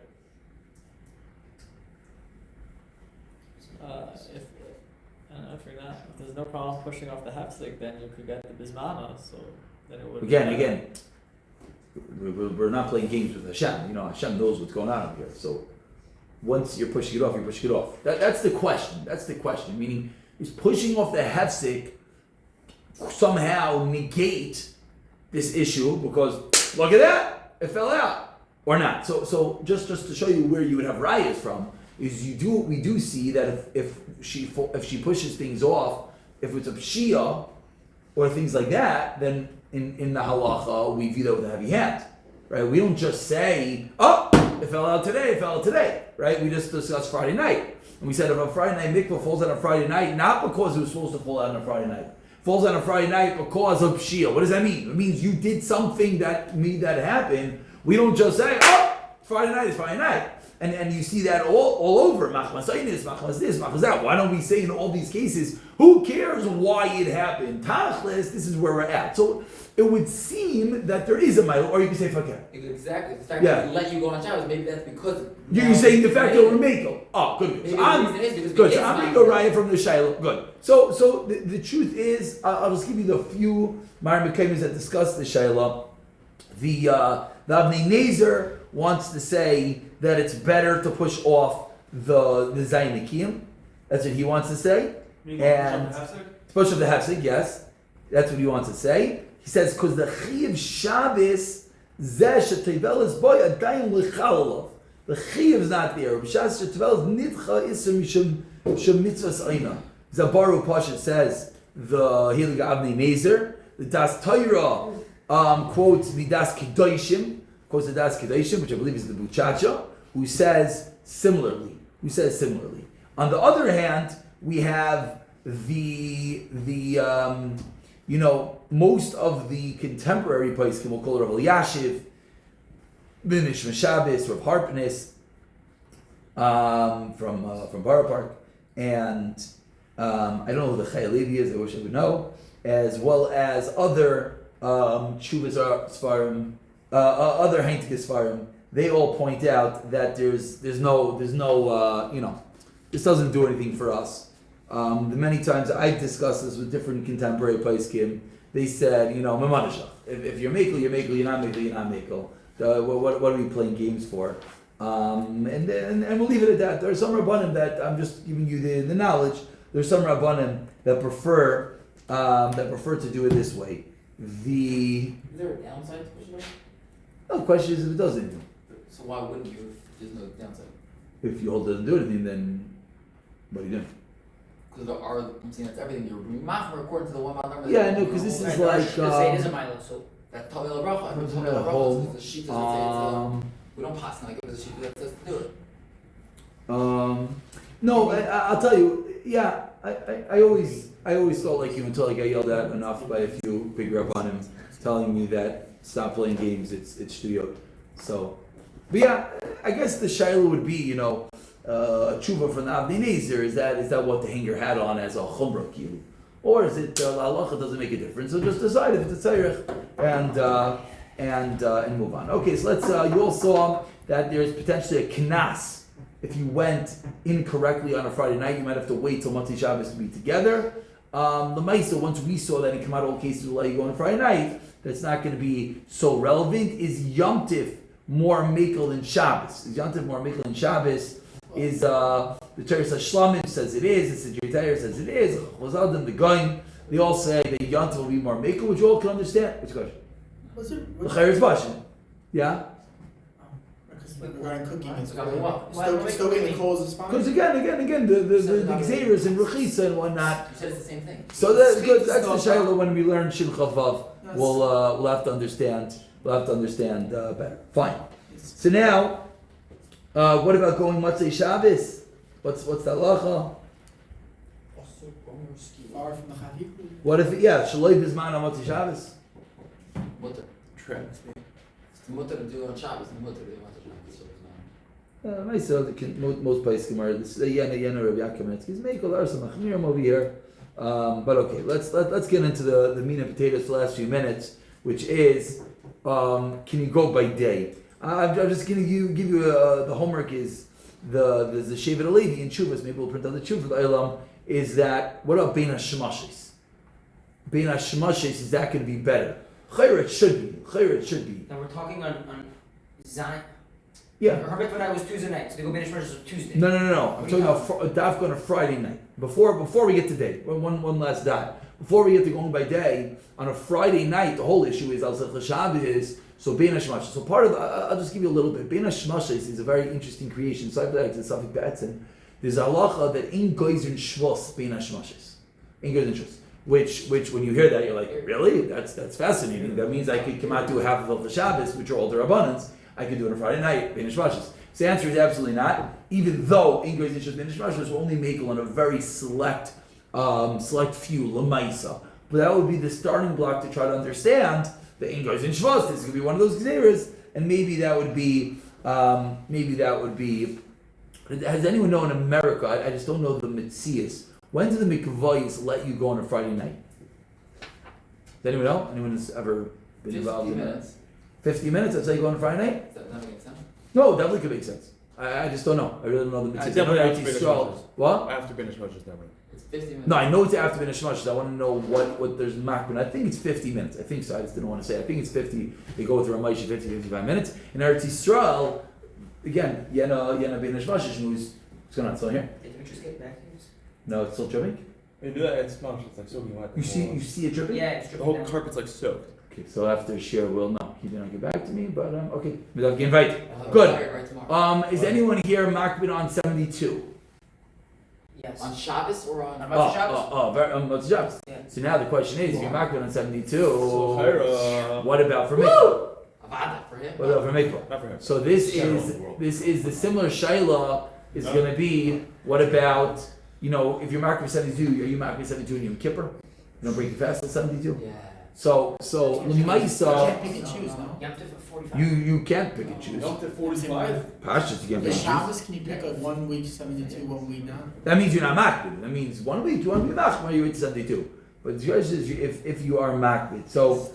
If there's no problem pushing off the hefsek, then you could get the bzmanah. So then it would. Again, we're not playing games with Hashem. Hashem knows what's going on here. So once you're pushing it off, you push it off. That's the question. Meaning, is pushing off the hefsek somehow negate this issue because look at that, it fell out or not? So just to show you where you would have rayas from is we do see that if she pushes things off, if it's a pshia or things like that, then in the halacha we view that with a heavy hand, right? We don't just say, it fell out today, right? We just discussed Friday night. And we said if a Friday night mikvah falls out on Friday night, not because it was supposed to fall out on a Friday night, falls out on a Friday night because of Pshia. What does that mean? It means you did something that happened. We don't just say, Friday night is Friday night. And you see that all over. Machmas this, machmas that. Why don't we say in all these cases, who cares why it happened? Tachlis, this is where we're at. So it would seem that there is a mile, or you can say fakir. Exactly. The fact Yeah. that we let you go on Shabbos, maybe that's because You're saying the fact that we're makel. Oh, good. Maybe So the I'm reason is because good. we So get I'm some- going raya from the Shiloh. Good. So the truth is, I'll just give you the few Mar Mekayim that discuss the Shiloh. The Avnei Nezer wants to say that it's better to push off the Zayin Nikiyim. That's what he wants to say. And push off the Hefsek, yes. That's what he wants to say. He says, because the Chiyav Shabbos, Zeh Shetevilah boy Adayim Lechalalav. The Chiyav is not there. B'shas Shetevilah Nidcha Isser Mishum Mitzvahs Eina. Zabaru Pasha says, the Hilig Avnei Nezer. The Das Torah quotes the Das Kedoshim, which I believe is the Buchacha, who says similarly. On the other hand, we have the most of the contemporary poskim, we'll call it Rav Elyashiv, Binish Meshabis, Rav Harpnis, from Borough Park, and I don't know who the Chai Levi is. I wish I would know, as well as other Chuvas Sfarim, other Heintige Sfarim. They all point out that there's no this doesn't do anything for us. The many times I've discussed this with different contemporary poskim, they said, Mamanashach. If you're makel, you're makel. You're not makel, you're not makel. What are we playing games for? And we'll leave it at that. There are some Rabbanim that I'm just giving you the knowledge. There's some Rabbanim that prefer to do it this way. Is there a downside to pushing it? The question is if it does anything. So why wouldn't you if there's no downside? If you hold it doesn't do anything, then what are you doing? Because I'm saying that's everything. You're machmer according to the one number. Yeah, I know, because this is like say it is a milo, so That Tevilah bracha. What's Tevilah that bracha whole, is a sheet that says we don't pass like it was a sheet that says to do it. No, I'll tell you. Yeah, I always felt like you until I got yelled at enough by a few big Rabbanim telling me that stop playing games. It's shtuyot. So, but yeah, I guess the shaila would be a tshuva from the Avnei Nezer. Is that what to hang your hat on as a chumrah kilu, or is it halacha doesn't make a difference? So just decide if it's a tzarich and move on. Okay, so let's. You all saw that there's potentially a knas. If you went incorrectly on a Friday night, you might have to wait till Motzei Shabbos to be together. The Maisa, once we saw that in Kamat cases will let you go on a Friday night, that's not going to be so relevant. Is Yom Tif more makel than Shabbos? Is Yom Tif more makel than Shabbos? Is the Teres HaShlamim says it is. The Sijay says it is. Chozadim, the Goyim, they all say that Yom Tif will be more makel, which you all can understand. Which question? What's it? The Chayr's Bashin. Yeah? Regarding cooking and So gotta be what? still getting the coals is fine. Because again, the Gzeiros and Rechisa and whatnot. You said it's the same thing. So that's Sweet good. That's the stuff. shayla when we learn Shin Chavav. Yes. We'll have to understand. We'll have to understand better. Fine. So now, what about going Motzei Shabbos? What's the halacha? Far from the Chaviv. What if Shaloi bzmanah Motzei Shabbos? Mutter. Trends. It's the mutter to do on Shabbos. The mutter they want to do. Most places come out. This Yana Rabbi Yaakov is Meikol Arsa Machmirim over here. But okay, let's get into the meat and potatoes for the last few minutes, which is can you go by day? I'm just going to give you the homework is the Shevet Alevi in Chuvas. Maybe we'll print out the Chuvah the Eilam. Is that what about Bein Hashemashis? Bein Hashemashis, is that going to be better? Chayr it should be. now we're talking on Zion. Yeah. Her mitzvah was Tuesday night, so they go Binish Mershas on Tuesday. No. I'm talking about a daf on a Friday night. Before we get to day, one last dot. Before we get to going by day, on a Friday night, the whole issue is Al Shabbos. So Bein Hashemashis. So part of I'll just give you a little bit. Bein Hashemashis is a very interesting creation. So I feel like it's a Safik Be'etzim. There's a halacha that in Goyzin Shvos Bein Hashemashis. In Goyzin Shvos. Which when you hear that, you're like, really? That's fascinating. That means I could come out to half of the Shabbos, which are older abundance. I could do it on a Friday night, Bein Hashemashis. So the answer is absolutely not. Even though in Goyzin Shvos Bein Hashemashis will only make on a very select few Lamaisa. But that would be the starting block to try to understand the in Goyzin Shvos. This is going to be one of those Gzeiras, and maybe that would be maybe that would be. Has anyone known in America? I just don't know the Metzias. When do the Mikvahs let you go on a Friday night? Does anyone know? Anyone has ever been 50 involved in that? minutes. 50 minutes? That's how you go on a Friday night? Does that make sense? No, definitely could make sense. I just don't know. I really don't know the I Metzias. definitely I know have to Eretz finish Yisrael. Moses. What? I have to finish Moses definitely. It's 50 minutes. No, I know it's after finish Shemash. I want to know what there's Makban. I think it's 50 minutes. I think so. I just didn't want to say. I think it's 50. They go with Ramaishi 50, 55 minutes. In Eretz Yisrael, again, Yena Ben Shemash, who's going on? Still here? Did Demetrius get back here? No, it's still dripping. When you do that, it's sponge. It's like soaking wet. You see it dripping? Yeah, it's The dripping whole down. carpet's like soaked. Okay, so after share, we'll know. He did not get back to me, but okay. We'll have to invite. I'll have Good. a fire right tomorrow. Is anyone here Makban on 72? Yes. On Shabbos or on? On Motzei Shabbos? Motzei Shabbos. Yeah. So now the question is, if you're Makban on 72, So, Hira. what about for Mikvah? Avada for him. What about for Mikvah? Not for him. So this General is world. the similar shayla is going to be, what about, if you're Makban 72, are you Makban 72 in Yom Kippur? You don't break your fast till 72? Yeah. So You L'maisa, can't pick and choose, no? You have to for 45. you can't pick and choose. Up to 45. Pashas, you can't The pick and choose. Shabbos, can you pick a 1 week 72, 1 week down? That means you're not makbid. That means 1 week you want to be makbid, you wait to 72. But the choice is if you are makbid. So,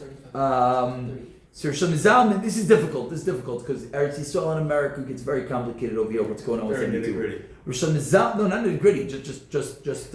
so Rishon Zalman, this is difficult. This is difficult because Eretz Yisrael in America gets very complicated over here. What's going on with Very 72? nitty-gritty. Rishon Zalman, no, not nitty gritty. Just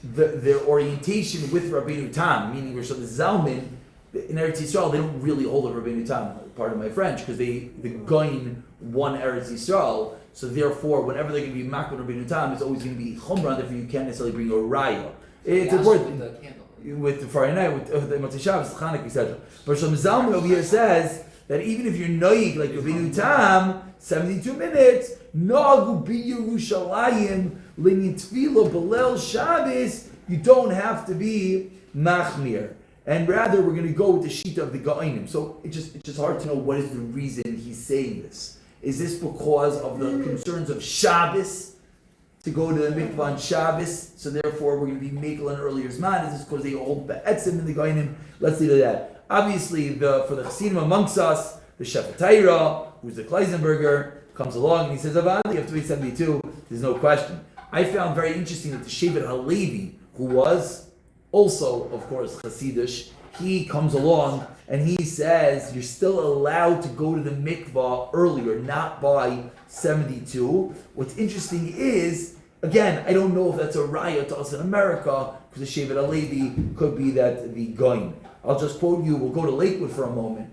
their orientation with Rabbeinu Tam, meaning Rishon Zalman. In Eretz Yisrael, they don't really hold a Rabbeinu Tam. Part of my French, because the Goyin won Eretz Yisrael. So therefore, whenever they're going to be makbid Rabbeinu Tam, it's always going to be chumrah. Therefore, you can't necessarily bring a raya. It's important. The candle. With the Friday night, with the Motzei Shabbos, Chanukah, etc. But Shlomo Zalman over here says that even if you're noyig like Rabbeinu Tam, 72 minutes, Nagu bi Yerushalayim linyan Tevilah Belel Shabbos, you don't have to be machmir, and rather we're going to go with the shita of the Ga'inim. So it's just hard to know what is the reason he's saying this. Is this because of the concerns of Shabbos? To go to the Mikvah on Shabbos, so therefore we're going to be making an earlier zman. Is this because they hold be'etzim in the Goyinim? Let's leave it at that. Obviously, for the Chassidim amongst us, the Shefatayra, who's the Kleisenberger, comes along and he says, Avadi, you have to be 72. There's no question. I found very interesting that the Shevet Halevi, who was also, of course, Chassidish, he comes along and he says you're still allowed to go to the mikvah earlier, not by 72. What's interesting is, again, I don't know if that's a raya to us in America, because the Shevet Halevi could be that the Goin. I'll just quote you. We'll go to Lakewood for a moment.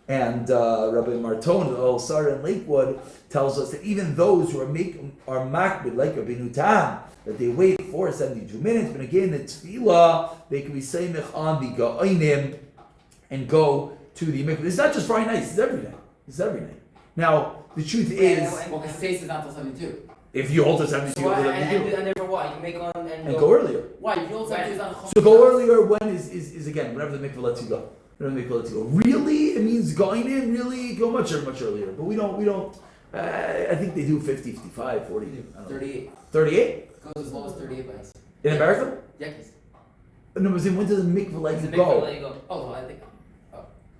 And Rabbi Marton, the Al Sar in Lakewood, tells us that even those who are makbid, like Rabbeinu Tam, that they wait for 72 minutes, but again, the Tevilah, they can be seimich on the Ga'inim and go to the mikvah. It's not just Friday nights, it's every night. Now, the truth is, Well, because Taste is not till 72. if you hold to 72, So you'll do that and you do. therefore what? You make on And go earlier. Why? If you hold 72 is not So go earlier when is again, whenever the mikvah lets you go. Really? It means going in, really go much earlier. But we don't, I think they do 50, 55, 40. I don't know. 38. 38? Goes as low as 38 by us. In America? Yeah, because No, but when does the mikvah let It's you the mikvah go? let you go. oh, well, I think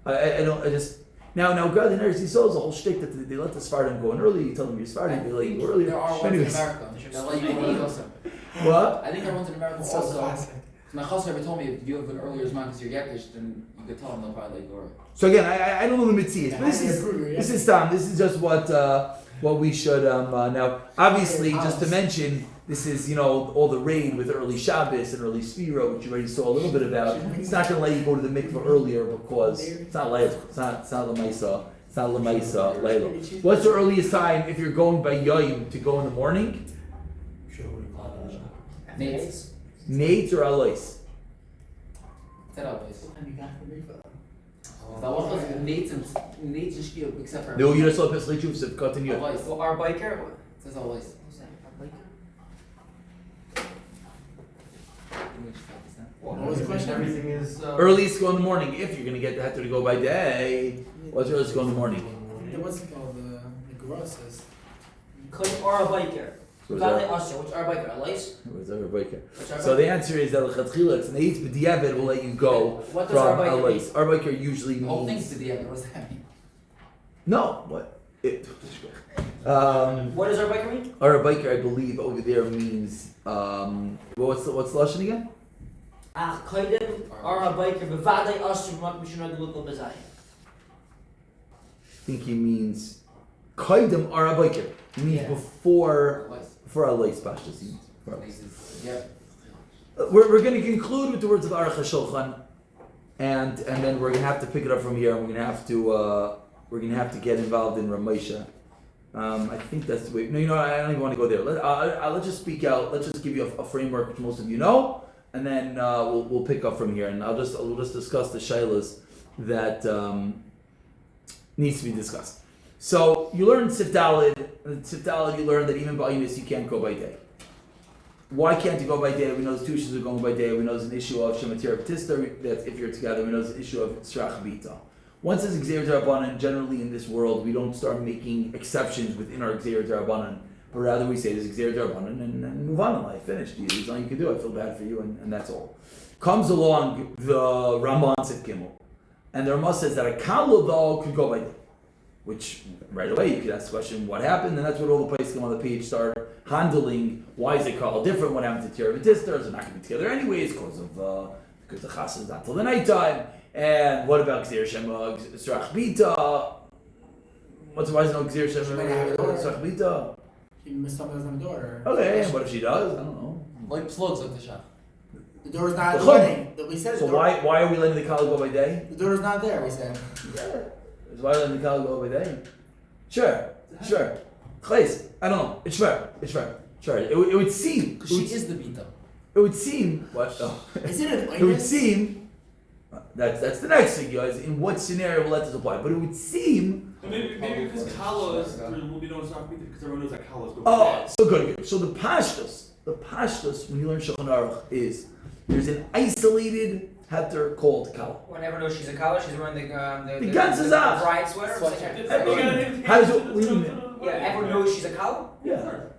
I don't, I just, now God in Eretz Yisrael is a whole shtick that they let the Sfardim go in early. You tell them you're Sfardim, they let you go earlier. there are ones in Anyways. America that let you go early also. What? I think there are ones in America It's so also. classic. My chassid ever told me if you have an earlier zman because you're yakish, then you could tell them they'll probably let you go early. So again, I don't know the mitzvahs, but this is Tom. This is just what we should now. Obviously, just to mention, this is all the raid with early Shabbos and early Sfira, which you already saw a little bit about. It's not going to let you go to the mikvah earlier because it's not Leila. It's not Lamaisa. It's not Lamaisa Leila. What's the earliest time if you're going by Yom to go in the morning? Nates. Nates or Alois? Said always. And you got the mikvah. The halacha is Nates and Shkiyah except for No, you just saw Pesach Yusuf continue. always. So our biker, what? It says always. Who's that? Our biker? What was the question? Everything is. Earliest go in the morning if you're going to get the heter to go by day. What's the earliest go in the morning? What's it called? The Gemara says. Could our biker? So is Vale that- Asher, what's our biker? Alais? what's our breaker? What's our So biker? the answer is that l'chatchila it's Nates, but Diavad will let you go What does from our biker mean? Alois. Our biker usually The whole thing's means to the end. What does that mean? No, what? What does our biker mean? Arabiker, I believe, over there means, what's the Lashon again? Koydem ara biker bevadai asur mishunad lukol bezayim. I think he means Kaidem Arabiker. He means Yeah. before Lice. for our lice pashtas. He means for our lice. Lices, yeah. We're going to conclude with the words of Aruch HaShulchan, and then we're going to have to pick it up from here. And we're going to have to get involved in Ramesha. I think that's the way. No, you know, I don't even want to go there. Let's just speak out. Let's just give you a framework which most of you know, and then we'll pick up from here. And we'll just discuss the shaylas that needs to be discussed. So you learn Tevilah. Tevilah, you learn that even by Inus you can't go by day. Why can't you go by day? We know there's two issues of going by day. We know there's an issue of Shematir B'Tista, that's if you're together. We know there's an issue of Srach Bita. Once there's Gzeir D'Rabbanan, generally in this world, we don't start making exceptions within our Gzeir D'Rabbanan, but rather we say there's Gzeir D'Rabbanan and move on in life. Finished. There's nothing you can do. I feel bad for you, and that's all. Comes along the Ramban Sif Gimel, and the Ramah says that a Kala though could go by day. Which right away you could ask the question, what happened? And that's what all the places on the page start handling. Why is it called different? What happened to Tira B'Tista? Is it not going to be together anyways because the chas is not till the nighttime? And what about Gzeir Shema Srach Bita? Why is no Gzeir She might have a Shema daughter. Srach Bita? She missed something as a daughter. Okay, and what if she does? I don't know. Like slugs like the shach. The door's not The wedding. We said So the door, why are we letting the Kala go by day? the door's not there, we said. Why letting the Kala go by day? Sure. Chais, I don't know. It's fair. It would seem. Because she is the bita. It would seem. What? Oh. Is it an It would seem. That's the next thing, guys. In what scenario will let this apply? But it would seem. Maybe because Kala is will be known as not because everyone knows that Kala is going Oh, so good. So the pashtus, when you learn Shulchan Aruch, is there's an isolated heter called kala. One never knows she's a collar. She's wearing The guns is up. bride sweater. Sweatshirt. How does it? What do you mean? Yeah, everyone knows she's a collar. Yeah.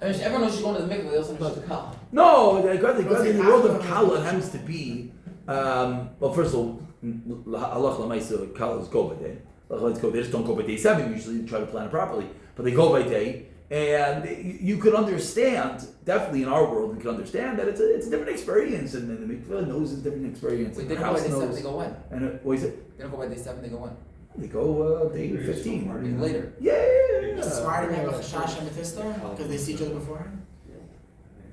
I mean, everyone knows she's going to the mikvah. They also know she's a cow. No, in the world of kala, it happens to be. Well, first of all, halach l'maisa kala is go by day. They just don't go by day 7 usually. They try to plan it properly, but they go by day. And you could understand, definitely in our world, we can understand that it's a different experience, and the mikvah knows it's a different experience. Wait, and they the don't go by house day 7, knows. they go when? And what is it? They don't go by day 7, they go when? They go day 15. Later. Yeah. It's smart to have a chashash and B'Tista because they see each other beforehand.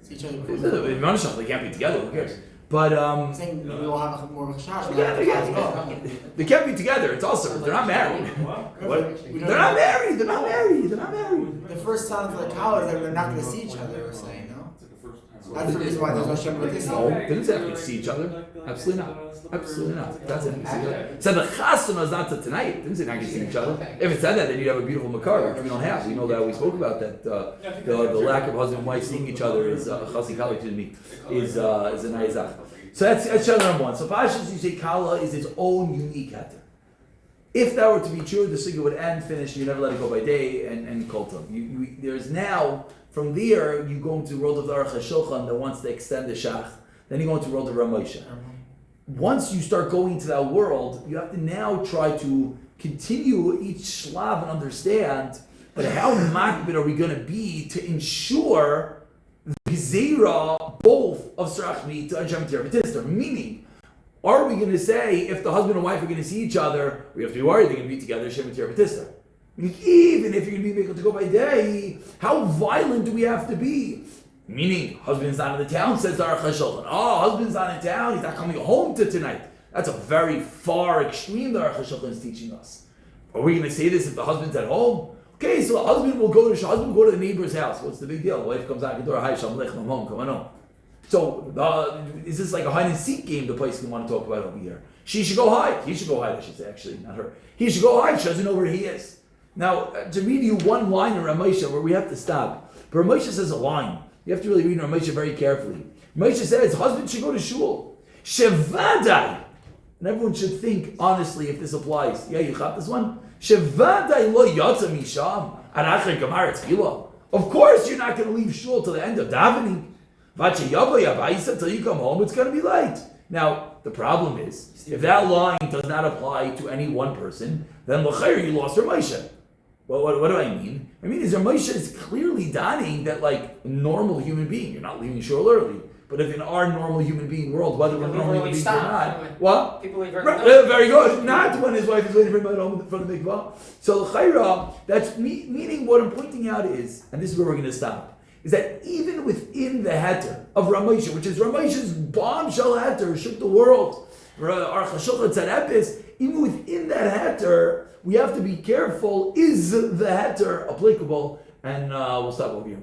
See each other If beforehand. they can't be together, who cares? But I'm saying we all have more of a chashash. They can't be together. It's also they're not married. What? They're not married. The first sign for the college is that they're not going to see each other, we're saying, no? That's the reason why there's no Shem No, B'Tista. they didn't say they could see each other. Absolutely not. That's it. It said the chasana is not to tonight. It didn't say not going to see each other. If it said that, then you'd have a beautiful makar, which we don't have. We know that we spoke about that. The lack of husband and wife seeing each other is chasi kala, excuse me, is a nayzach. So that's chapter number 1. So Pashas, you say kala is its own unique heter. If that were to be true, the sugya would end, finish, you never let it go by day, and koltam. There's now, from there, you go into the world of the Aruch HaShulchan that wants to extend the shach. Then you go into the world of Ramosha. Once you start going into that world, you have to now try to continue each shlav and understand, but how makbid are we going to be to ensure the gezerah both of Srach Mita and Shematir B'Tista? Meaning, are we going to say if the husband and wife are going to see each other, we have to be worried they're going to be together, Shematir B'Tista? Even if you're going to be able to go by day, how violent do we have to be? Meaning, husband's not in the town, says the Aruch HaShulchan. Oh, husband's not in town, he's not coming home to tonight. That's a very far extreme the Aruch HaShulchan is teaching us. Are we going to say this if the husband's at home? Okay, so the husband will go to the neighbor's house. What's the big deal? The wife comes out the door, hi, shalom aleichem, I'm home, come on home. So, is this like a hide and seek game the place can want to talk about over here? She should go hide. He should go hide, I should say, actually, not her. He should go hide, she doesn't know where he is. Now, to read you one line in Ramesha where we have to stop. But Ramesha says a line. You have to really read Ramesha very carefully. Ramesha says, husband should go to shul. Shevadai. And everyone should think, honestly, if this applies. Yeah, you got this one? Shevadai lo yatsa misham. Arachar gamar tefillah. Of course you're not going to leave shul till the end of davening. Vache yavo yabaisa till you come home, it's going to be late. Now, the problem is, if that line does not apply to any one person, then l'chayr you lost Ramosha. Well, what do I mean? I mean, is Ramosha is clearly donning that like a normal human being, you're not leaving shul early. But if in our normal human being world, whether we're normal human beings or not, what? People leave Very good. Not when his wife is waiting for him at home from the mikvah. So l'chayra, that's meaning what I'm pointing out is, and this is where we're going to stop, is that even within the heter of Ramosha, which is Ramosha's bombshell heter, shook the world, even within that heter, we have to be careful, is the heter applicable? And we'll stop over here.